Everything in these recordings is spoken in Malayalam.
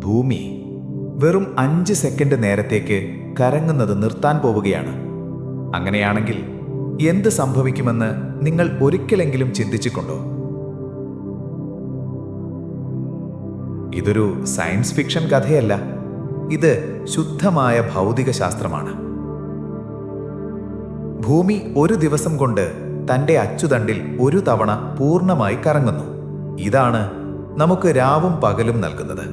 ഭൂമി വെറും 5 സെക്കൻഡ് നേരത്തേക്ക് കറങ്ങുന്നത് നിർത്താൻ പോവുകയാണ്. അങ്ങനെയാണെങ്കിൽ എന്ത് സംഭവിക്കുമെന്ന് നിങ്ങൾ ഒരിക്കലെങ്കിലും ചിന്തിച്ചിട്ടുണ്ടോ? ഇതൊരു സയൻസ് ഫിക്ഷൻ കഥയല്ല, ഇത് ശുദ്ധമായ ഭൗതിക ശാസ്ത്രമാണ്. ഭൂമി ഒരു ദിവസം കൊണ്ട് തൻ്റെ അച്ചുതണ്ടിൽ ഒരു തവണ പൂർണ്ണമായി കറങ്ങുന്നു. ഇതാണ് നമുക്ക് രാവും പകലും നൽകുന്നത്.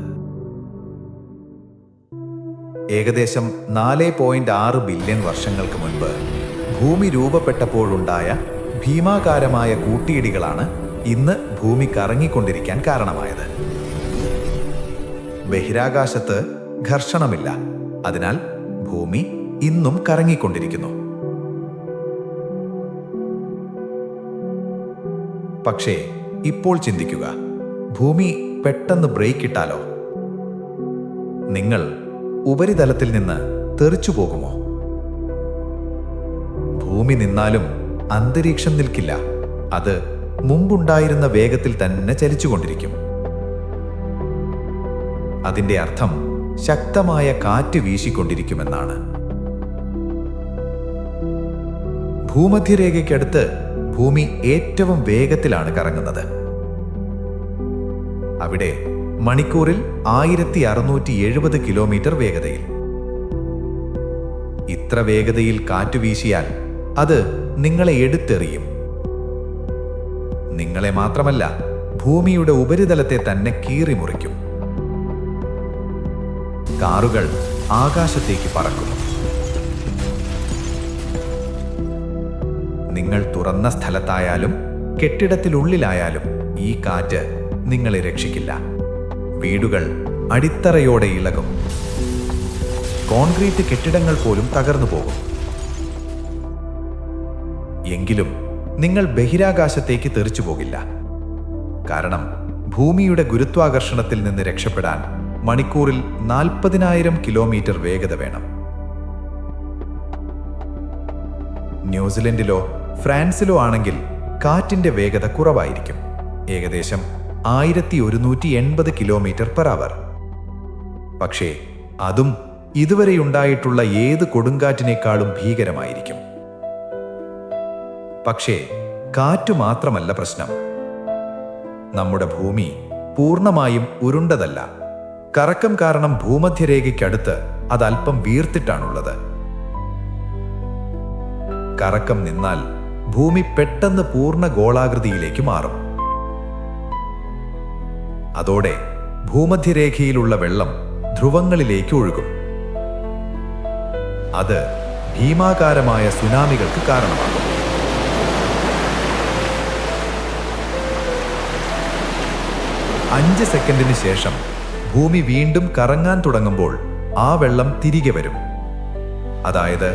ഏകദേശം 4.6 ബില്യൺ വർഷങ്ങൾക്ക് മുൻപ് ഭൂമി രൂപപ്പെട്ടപ്പോഴുണ്ടായ ഭീമാകാരമായ കൂട്ടിയിടികളാണ് ഇന്ന് ഭൂമി കറങ്ങിക്കൊണ്ടിരിക്കാൻ കാരണമായത്. ബഹിരാകാശത്ത് ഘർഷണമില്ല, അതിനാൽ ഭൂമി ഇന്നും കറങ്ങിക്കൊണ്ടിരിക്കുന്നു. പക്ഷേ ഇപ്പോൾ ചിന്തിക്കുക, ഭൂമി പെട്ടെന്ന് ബ്രേക്ക് ഇട്ടാലോ? നിങ്ങൾ ഉപരിതലത്തിൽ നിന്ന് തെറിച്ചു പോകുമോ? ഭൂമി നിന്നാലും അന്തരീക്ഷം നിൽക്കില്ല, അത് മുമ്പുണ്ടായിരുന്ന വേഗത്തിൽ തന്നെ ചലിച്ചുകൊണ്ടിരിക്കും. അതിന്റെ അർത്ഥം ശക്തമായ കാറ്റ് വീശിക്കൊണ്ടിരിക്കുമെന്നാണ്. ഭൂമധ്യരേഖയ്ക്കടുത്ത് ഭൂമി ഏറ്റവും വേഗത്തിലാണ് കറങ്ങുന്നത്. അവിടെ മണിക്കൂറിൽ 1670 കിലോമീറ്റർ വേഗതയിൽ. ഇത്ര വേഗതയിൽ കാറ്റ് വീശിയാൽ അത് നിങ്ങളെ എടുത്തെറിയും. നിങ്ങളെ മാത്രമല്ല, ഭൂമിയുടെ ഉപരിതലത്തെ തന്നെ കീറിമുറിക്കും. കാറുകൾ ആകാശത്തേക്ക് പറക്കും. നിങ്ങൾ തുറന്ന സ്ഥലത്തായാലും കെട്ടിടത്തിനുള്ളിലായാലും ഈ കാറ്റ് നിങ്ങളെ രക്ഷിക്കില്ല. വീടുകൾ അടിത്തറയോടെ ഇളകും. കോൺക്രീറ്റ് കെട്ടിടങ്ങൾ പോലും തകർന്നു പോകും. എങ്കിലും നിങ്ങൾ ബഹിരാകാശത്തേക്ക് തെറിച്ചു പോകില്ല. കാരണം ഭൂമിയുടെ ഗുരുത്വാകർഷണത്തിൽ നിന്ന് രക്ഷപ്പെടാൻ മണിക്കൂറിൽ 40,000 കിലോമീറ്റർ വേഗത വേണം. ന്യൂസിലൻഡിലോ ഫ്രാൻസിലോ ആണെങ്കിൽ കാറ്റിന്റെ വേഗത കുറവായിരിക്കും, ഏകദേശം 1180 കിലോമീറ്റർ പെർ അവർ. പക്ഷേ അതും ഇതുവരെയുണ്ടായിട്ടുള്ള ഏത് കൊടുങ്കാറ്റിനേക്കാളും ഭീകരമായിരിക്കും. പക്ഷേ കാറ്റു മാത്രമല്ല പ്രശ്നം. നമ്മുടെ ഭൂമി പൂർണ്ണമായും ഉരുണ്ടതല്ല. കറക്കം കാരണം ഭൂമധ്യരേഖയ്ക്കടുത്ത് അതല്പം വീർത്തിട്ടാണുള്ളത്. കറക്കം നിന്നാൽ ഭൂമി പെട്ടെന്ന് പൂർണ്ണ ഗോളാകൃതിയിലേക്ക് മാറും. അതോടെ ഭൂമധ്യരേഖയിലുള്ള വെള്ളം ധ്രുവങ്ങളിലേക്ക് ഒഴുകും. അത് ഭീമാകാരമായ സുനാമികൾക്ക് കാരണമാകും. അഞ്ച് സെക്കൻഡിന് ശേഷം ഭൂമി വീണ്ടും കറങ്ങാൻ തുടങ്ങുമ്പോൾ ആ വെള്ളം തിരികെ വരും. അതായത്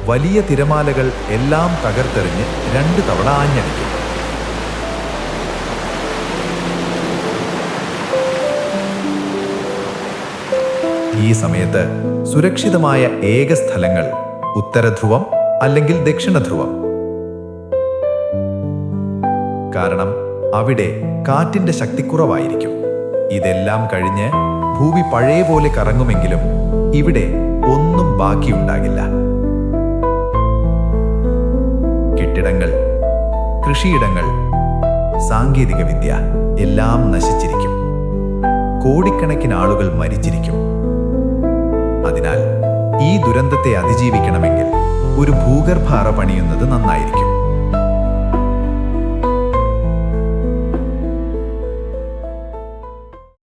വലിയ തിരമാലകൾ എല്ലാം തകർത്തെറിഞ്ഞ് 2 തവണ ആഞ്ഞടിക്കും. ഈ സമയത്ത് സുരക്ഷിതമായ ഏക സ്ഥലങ്ങൾ ഉത്തരധ്രുവം അല്ലെങ്കിൽ ദക്ഷിണധ്രുവം. കാരണം അവിടെ കാറ്റിന്റെ ശക്തി കുറവായിരിക്കും. ഇതെല്ലാം കഴിഞ്ഞ് ഭൂമി പഴയ പോലെ കറങ്ങുമെങ്കിലും ഇവിടെ ഒന്നും ബാക്കിയുണ്ടാകില്ല. കെട്ടിടങ്ങൾ, കൃഷിയിടങ്ങൾ, സാങ്കേതിക വിദ്യ എല്ലാം നശിച്ചിരിക്കും. കോടിക്കണക്കിന് ആളുകൾ മരിച്ചിരിക്കും. അതിനാൽ ഈ ദുരന്തത്തെ അതിജീവിക്കണമെങ്കിൽ ഒരു ഭൂഗർഭ അറ പണിയുന്നത് നന്നായിരിക്കും.